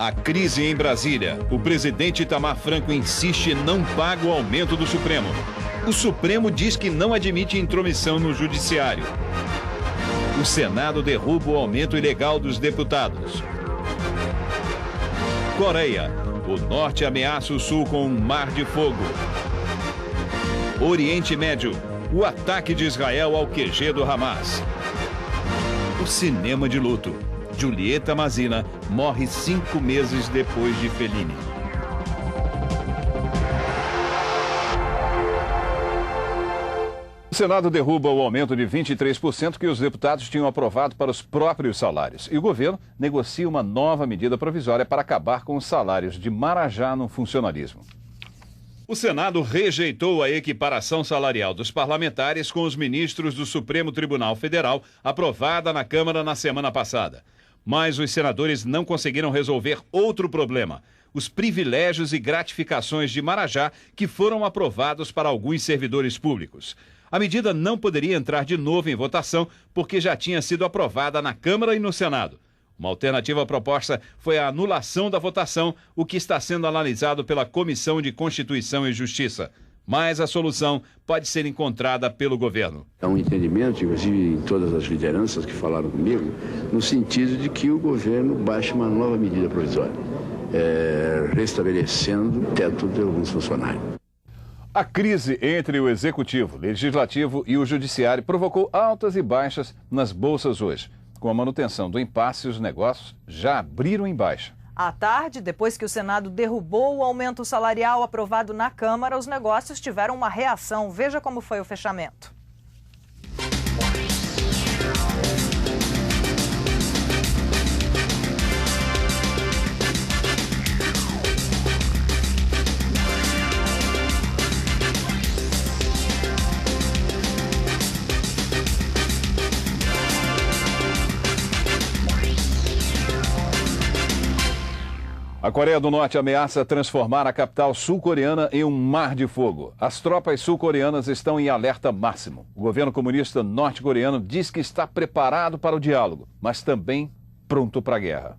A crise em Brasília. O presidente Itamar Franco insiste em não pagar o aumento do Supremo. O Supremo diz que não admite intromissão no Judiciário. O Senado derruba o aumento ilegal dos deputados. Coreia. O Norte ameaça o Sul com um mar de fogo. Oriente Médio. O ataque de Israel ao QG do Hamas. O cinema de luto. Julieta Mazina morre 5 meses depois de Fellini. O Senado derruba o aumento de 23% que os deputados tinham aprovado para os próprios salários. E o governo negocia uma nova medida provisória para acabar com os salários de Marajá no funcionalismo. O Senado rejeitou a equiparação salarial dos parlamentares com os ministros do Supremo Tribunal Federal, aprovada na Câmara na semana passada. Mas os senadores não conseguiram resolver outro problema: os privilégios e gratificações de Marajá que foram aprovados para alguns servidores públicos. A medida não poderia entrar de novo em votação porque já tinha sido aprovada na Câmara e no Senado. Uma alternativa proposta foi a anulação da votação, o que está sendo analisado pela Comissão de Constituição e Justiça. Mas a solução pode ser encontrada pelo governo. Há um entendimento, inclusive em todas as lideranças que falaram comigo, no sentido de que o governo baixe uma nova medida provisória, restabelecendo o teto de alguns funcionários. A crise entre o Executivo, Legislativo e o Judiciário provocou altas e baixas nas bolsas hoje. Com a manutenção do impasse, os negócios já abriram em baixa. À tarde, depois que o Senado derrubou o aumento salarial aprovado na Câmara, os negócios tiveram uma reação. Veja como foi o fechamento. A Coreia do Norte ameaça transformar a capital sul-coreana em um mar de fogo. As tropas sul-coreanas estão em alerta máximo. O governo comunista norte-coreano diz que está preparado para o diálogo, mas também pronto para a guerra.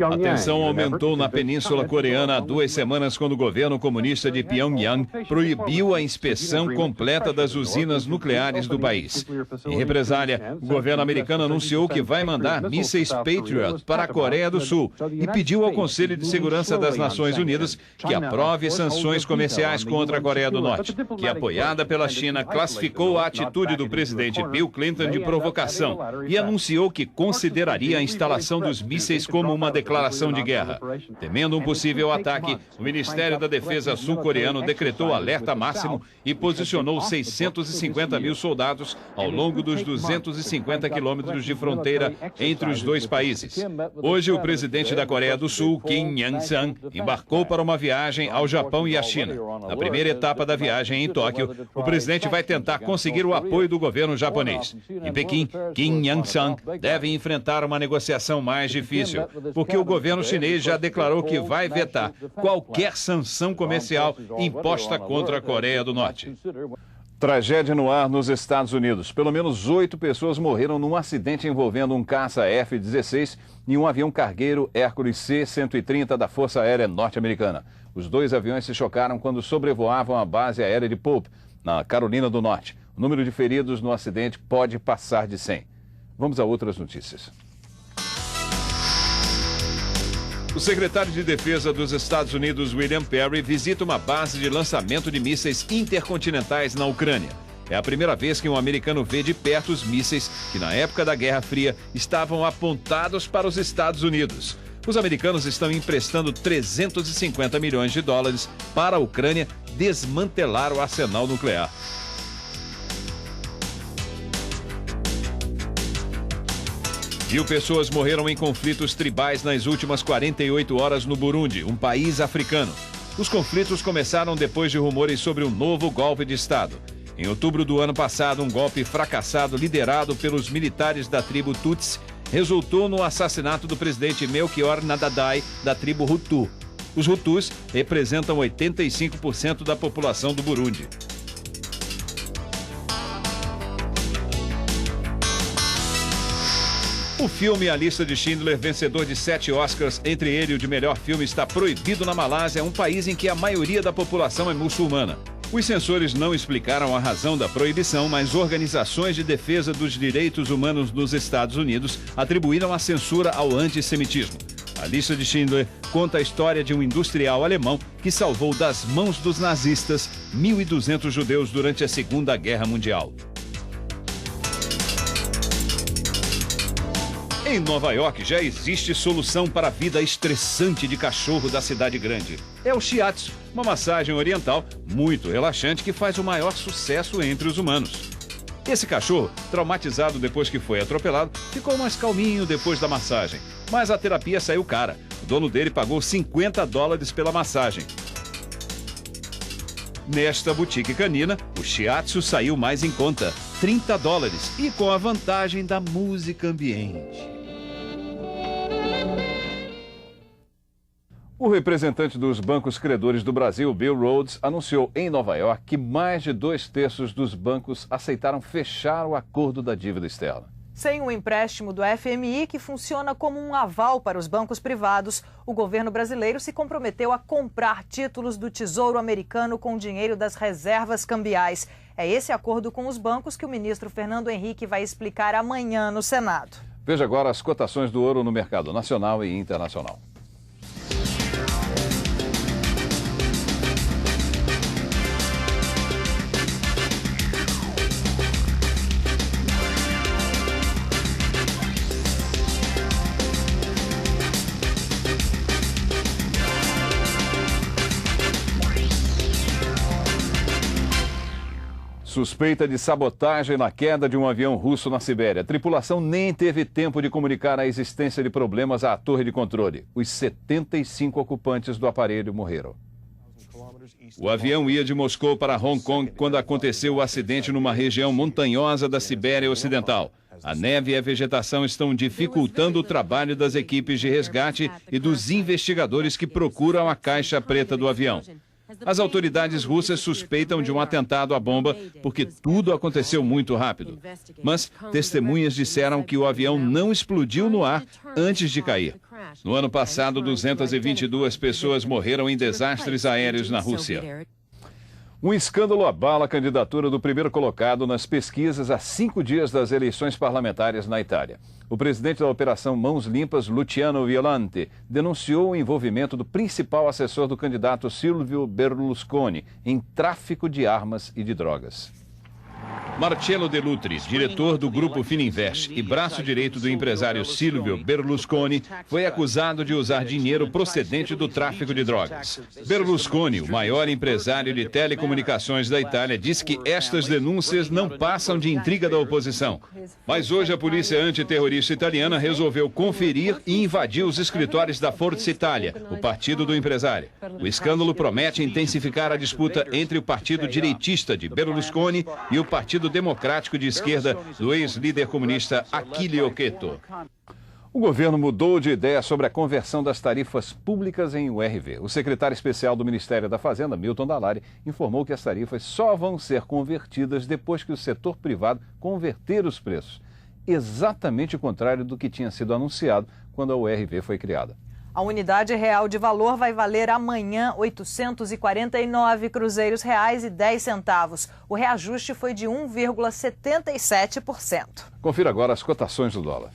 A tensão aumentou na Península Coreana há 2 semanas quando o governo comunista de Pyongyang proibiu a inspeção completa das usinas nucleares do país. Em represália, o governo americano anunciou que vai mandar mísseis Patriot para a Coreia do Sul e pediu ao Conselho de Segurança das Nações Unidas que aprove sanções comerciais contra a Coreia do Norte, que, apoiada pela China, classificou a atitude do presidente Bill Clinton de provocação e anunciou que consideraria a instalação dos mísseis como uma declaração de guerra. Temendo um possível ataque, o Ministério da Defesa sul-coreano decretou alerta máximo e posicionou 650 mil soldados ao longo dos 250 quilômetros de fronteira entre os dois países. Hoje, o presidente da Coreia do Sul, Kim Yang-sang, embarcou para uma viagem ao Japão e à China. Na primeira etapa da viagem em Tóquio, o presidente vai tentar conseguir o apoio do governo japonês. Em Pequim, Kim Yang-sang deve enfrentar uma negociação mais difícil, porque o governo chinês já declarou que vai vetar qualquer sanção comercial imposta contra a Coreia do Norte. Tragédia no ar nos Estados Unidos. Pelo menos 8 pessoas morreram num acidente envolvendo um caça F-16 e um avião cargueiro Hércules C-130 da Força Aérea Norte-Americana. Os 2 aviões se chocaram quando sobrevoavam a base aérea de Pope, na Carolina do Norte. O número de feridos no acidente pode passar de 100. Vamos a outras notícias. O secretário de Defesa dos Estados Unidos, William Perry, visita uma base de lançamento de mísseis intercontinentais na Ucrânia. É a primeira vez que um americano vê de perto os mísseis que, na época da Guerra Fria, estavam apontados para os Estados Unidos. Os americanos estão emprestando 350 milhões de dólares para a Ucrânia desmantelar o arsenal nuclear. Mil pessoas morreram em conflitos tribais nas últimas 48 horas no Burundi, um país africano. Os conflitos começaram depois de rumores sobre um novo golpe de Estado. Em outubro do ano passado, um golpe fracassado liderado pelos militares da tribo Tutsi resultou no assassinato do presidente Melchior Ndadaye, da tribo Hutu. Os Hutus representam 85% da população do Burundi. O filme A Lista de Schindler, vencedor de 7 Oscars, entre ele e o de melhor filme, está proibido na Malásia, um país em que a maioria da população é muçulmana. Os censores não explicaram a razão da proibição, mas organizações de defesa dos direitos humanos nos Estados Unidos atribuíram a censura ao antissemitismo. A Lista de Schindler conta a história de um industrial alemão que salvou das mãos dos nazistas 1.200 judeus durante a Segunda Guerra Mundial. Em Nova York já existe solução para a vida estressante de cachorro da cidade grande. É o Shiatsu, uma massagem oriental muito relaxante que faz o maior sucesso entre os humanos. Esse cachorro, traumatizado depois que foi atropelado, ficou mais calminho depois da massagem. Mas a terapia saiu cara. O dono dele pagou $50 pela massagem. Nesta boutique canina, o Shiatsu saiu mais em conta, $30, e com a vantagem da música ambiente. O representante dos bancos credores do Brasil, Bill Rhodes, anunciou em Nova York que mais de 2/3 dos bancos aceitaram fechar o acordo da dívida externa. Sem o empréstimo do FMI, que funciona como um aval para os bancos privados, o governo brasileiro se comprometeu a comprar títulos do Tesouro Americano com dinheiro das reservas cambiais. É esse acordo com os bancos que o ministro Fernando Henrique vai explicar amanhã no Senado. Veja agora as cotações do ouro no mercado nacional e internacional. Suspeita de sabotagem na queda de um avião russo na Sibéria. A tripulação nem teve tempo de comunicar a existência de problemas à torre de controle. Os 75 ocupantes do aparelho morreram. O avião ia de Moscou para Hong Kong quando aconteceu o acidente numa região montanhosa da Sibéria Ocidental. A neve e a vegetação estão dificultando o trabalho das equipes de resgate e dos investigadores que procuram a caixa preta do avião. As autoridades russas suspeitam de um atentado à bomba porque tudo aconteceu muito rápido. Mas testemunhas disseram que o avião não explodiu no ar antes de cair. No ano passado, 222 pessoas morreram em desastres aéreos na Rússia. Um escândalo abala a candidatura do primeiro colocado nas pesquisas a 5 dias das eleições parlamentares na Itália. O presidente da Operação Mãos Limpas, Luciano Violante, denunciou o envolvimento do principal assessor do candidato Silvio Berlusconi em tráfico de armas e de drogas. Marcello De Lutri, diretor do Grupo Fininvest e braço direito do empresário Silvio Berlusconi, foi acusado de usar dinheiro procedente do tráfico de drogas. Berlusconi, o maior empresário de telecomunicações da Itália, disse que estas denúncias não passam de intriga da oposição. Mas hoje a polícia antiterrorista italiana resolveu conferir e invadir os escritórios da Forza Italia, o partido do empresário. O escândalo promete intensificar a disputa entre o partido direitista de Berlusconi e o Partido Democrático de Esquerda do ex-líder comunista Achille Occhetto. O governo mudou de ideia sobre a conversão das tarifas públicas em URV. O secretário especial do Ministério da Fazenda, Milton Dallaire, informou que as tarifas só vão ser convertidas depois que o setor privado converter os preços. Exatamente o contrário do que tinha sido anunciado quando a URV foi criada. A unidade real de valor vai valer amanhã R$ 849 cruzeiros reais e 10 centavos. O reajuste foi de 1,77%. Confira agora as cotações do dólar.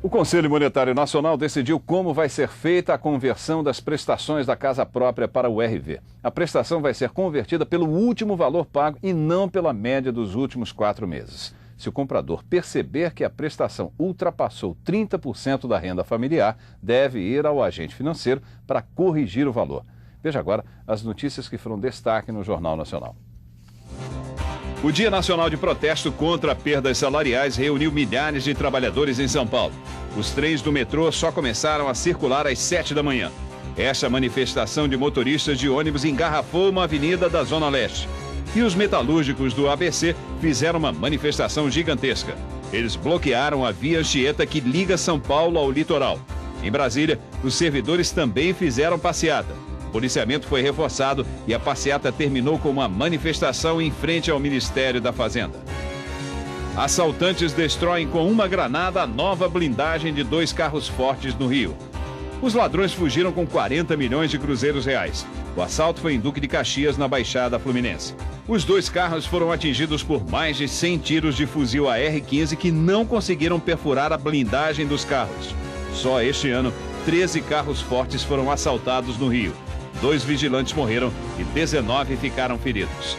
O Conselho Monetário Nacional decidiu como vai ser feita a conversão das prestações da casa própria para o URV. A prestação vai ser convertida pelo último valor pago e não pela média dos últimos 4 meses. Se o comprador perceber que a prestação ultrapassou 30% da renda familiar, deve ir ao agente financeiro para corrigir o valor. Veja agora as notícias que foram destaque no Jornal Nacional. O Dia Nacional de Protesto contra perdas salariais reuniu milhares de trabalhadores em São Paulo. Os trens do metrô só começaram a circular às 7 da manhã. Essa manifestação de motoristas de ônibus engarrafou uma avenida da Zona Leste. E os metalúrgicos do ABC fizeram uma manifestação gigantesca. Eles bloquearam a via Anchieta que liga São Paulo ao litoral. Em Brasília, os servidores também fizeram passeata. O policiamento foi reforçado e a passeata terminou com uma manifestação em frente ao Ministério da Fazenda. Assaltantes destroem com uma granada a nova blindagem de 2 carros fortes no Rio. Os ladrões fugiram com 40 milhões de cruzeiros reais. O assalto foi em Duque de Caxias, na Baixada Fluminense. Os 2 carros foram atingidos por mais de 100 tiros de fuzil AR-15 que não conseguiram perfurar a blindagem dos carros. Só este ano, 13 carros fortes foram assaltados no Rio. 2 vigilantes morreram e 19 ficaram feridos.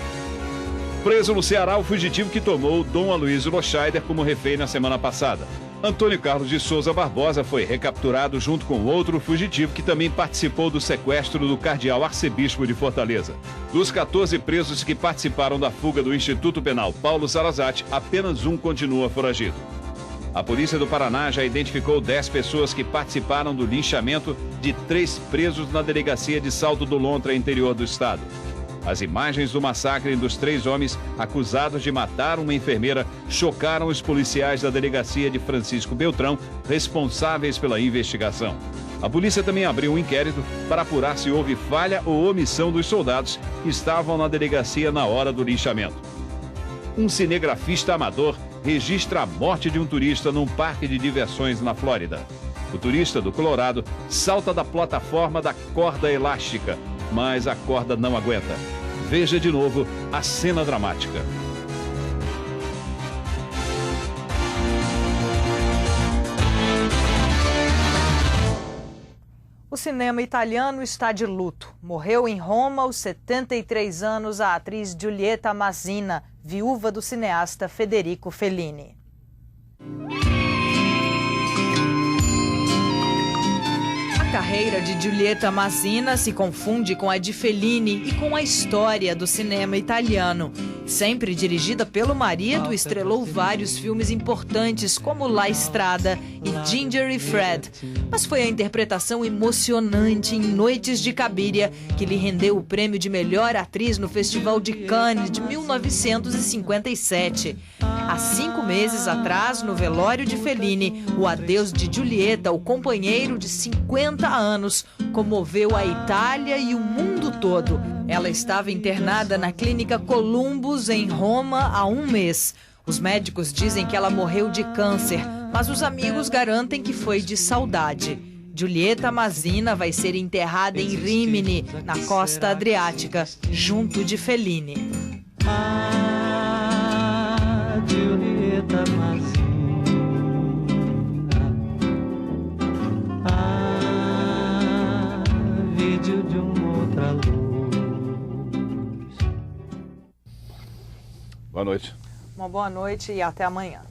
Preso no Ceará o fugitivo que tomou Dom Aloysio Loscheider como refém na semana passada. Antônio Carlos de Souza Barbosa foi recapturado junto com outro fugitivo que também participou do sequestro do cardeal arcebispo de Fortaleza. Dos 14 presos que participaram da fuga do Instituto Penal Paulo Salazar, apenas um continua foragido. A polícia do Paraná já identificou 10 pessoas que participaram do linchamento de 3 presos na delegacia de Salto do Lontra, interior do estado. As imagens do massacre dos 3 homens acusados de matar uma enfermeira chocaram os policiais da delegacia de Francisco Beltrão, responsáveis pela investigação. A polícia também abriu um inquérito para apurar se houve falha ou omissão dos soldados que estavam na delegacia na hora do linchamento. Um cinegrafista amador registra a morte de um turista num parque de diversões na Flórida. O turista do Colorado salta da plataforma da corda elástica, mas a corda não aguenta. Veja de novo a cena dramática. O cinema italiano está de luto. Morreu em Roma aos 73 anos a atriz Giulietta Masina, viúva do cineasta Federico Fellini. A carreira de Giulietta Masina se confunde com a de Fellini e com a história do cinema italiano. Sempre dirigida pelo marido, estrelou vários filmes importantes como La Strada e Ginger e Fred. Mas foi a interpretação emocionante em Noites de Cabiria que lhe rendeu o prêmio de melhor atriz no Festival de Cannes de 1957. Há 5 meses atrás, no velório de Fellini, o adeus de Giulietta, o companheiro de 50 anos, comoveu a Itália e o mundo todo. Ela estava internada na clínica Columbus, em Roma, há 1 mês. Os médicos dizem que ela morreu de câncer, mas os amigos garantem que foi de saudade. Giulietta Masina vai ser enterrada em Rimini, na costa adriática, junto de Fellini. Giulietta Masina, vídeo de uma outra luz. Boa noite. Uma boa noite e até amanhã.